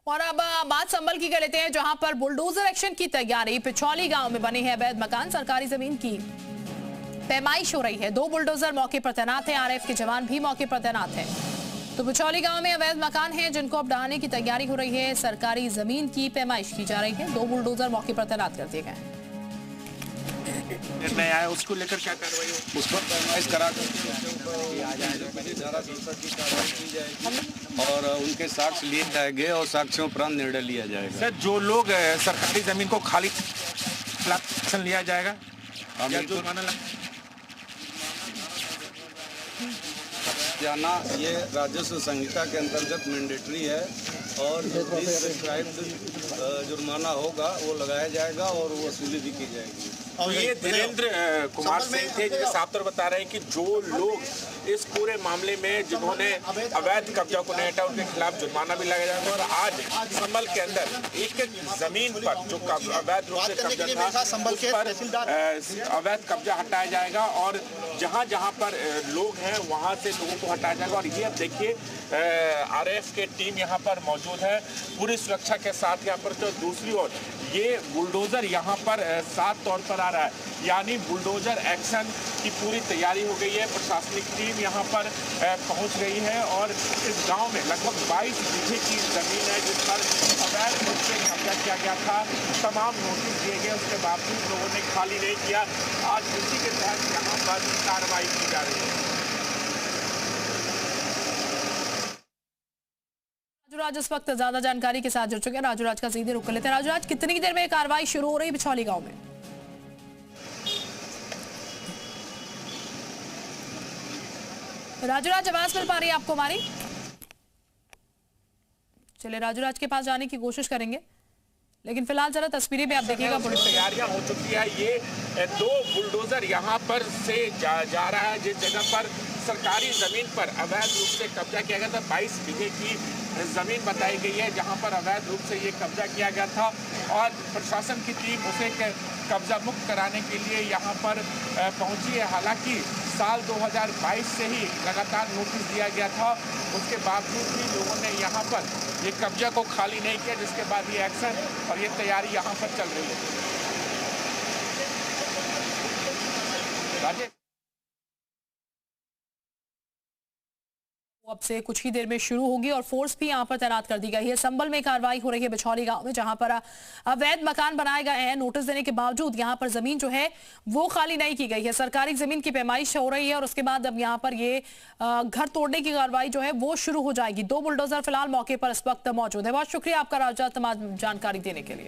और अब बात संभल की कर लेते हैं, जहां पर बुलडोजर एक्शन की तैयारी। पिछौली गांव में बने हैं अवैध मकान, सरकारी जमीन की पैमाइश हो रही है। 2 बुलडोजर मौके पर तैनात हैं, आरएएफ के जवान भी मौके पर तैनात हैं। तो पिछौली गांव में अवैध मकान हैं जिनको अब ढहाने की तैयारी हो रही है। सरकारी जमीन की पैमाइश की जा रही है। 2 बुलडोजर मौके पर तैनात कर दिए गए हैं। निर्णय आया उसको लेकर क्या कार्रवाई होगी? उस पर पैमाइश करा करके धारा 67 की कार्रवाई की जाएगी और उनके साक्ष्य लिए जाएंगे और साक्ष्यों पर निर्णय लिया जाएगा। सर, जो लोग सरकारी जमीन को खाली एक्शन लिया जाएगा या जुर्माना जाना ये राजस्व संहिता के अंतर्गत मैंडेटरी है और जो भी प्रिस्क्राइब्ड जुर्माना होगा वो लगाया जाएगा और वो वसूली भी की जाएगी। और ये धीरेन्द्र कुमार सिंह थे जिनके साफ तौर बता रहे हैं कि जो लोग इस पूरे मामले में जिन्होंने अवैध कब्जा को नहीं हटा उनके खिलाफ जुर्माना भी लगाया जाएगा। और आज संभल के अंदर एक जमीन पर जो अवैध रूप से कब्जा था उस पर अवैध कब्जा हटाया जाएगा और जहां जहां पर लोग हैं वहां से लोगों को हटाया जाएगा। और ये अब देखिए आरएएफ के टीम यहाँ पर मौजूद है पूरी सुरक्षा के साथ। यहाँ पर तो दूसरी ओर ये बुलडोजर यहाँ पर साफ तौर पर आ रहा है, यानी बुलडोजर एक्शन की पूरी तैयारी हो गई है। प्रशासनिक टीम यहाँ पर पहुँच गई है और इस गांव में लगभग 22 बीघे की जमीन है जिस पर अवैध रूप से कब्जा किया गया था। तमाम नोटिस दिए गए, उसके बावजूद लोगों ने खाली नहीं किया। आज उसी के तहत यहाँ पर कार्रवाई की जा रही है। राजूराज इस वक्त ज्यादा जानकारी के साथ जुड़ चुके हैं। राजूराज का सीधे रुख कर लेते हैं। राजूराज, कितनी देर में कार्रवाई शुरू हो रही है पिछौली गांव में? राजूराज, आवाज मिल पा रही है आपको हमारी? चलिए राजूराज के पास जाने की कोशिश करेंगे, लेकिन फिलहाल जरा तस्वीरें भी आप देखिएगा। पुलिस तैयारियां हो चुकी है। ये 2 बुलडोजर यहाँ पर से जा रहा है जिस जगह पर सरकारी जमीन पर अवैध रूप से कब्जा किया गया था। 22 बीघे की जमीन बताई गई है जहां पर अवैध रूप से ये कब्जा किया गया था और प्रशासन की टीम उसे कब्जा मुक्त कराने के लिए यहां पर पहुंची है। हालांकि साल 2022 से ही लगातार नोटिस दिया गया था, उसके बावजूद भी लोगों ने यहां पर ये कब्जा को खाली नहीं किया, जिसके बाद ये एक्शन और ये तैयारी यहां पर चल रही है। राजेश, अब से कुछ ही देर में शुरू होगी और फोर्स भी यहां पर तैनात कर दी गई है। संभल में कार्रवाई हो रही है बिछौली गांव में, जहां पर अवैध मकान बनाए गए हैं। नोटिस देने के बावजूद यहां पर जमीन जो है वो खाली नहीं की गई है। सरकारी जमीन की पैमाइश हो रही है और उसके बाद अब यहां पर ये घर तोड़ने की कार्रवाई जो है वो शुरू हो जाएगी। 2 बुलडोजर फिलहाल मौके पर इस वक्त मौजूद है। बहुत शुक्रिया आपका राजा तमाम जानकारी देने के लिए।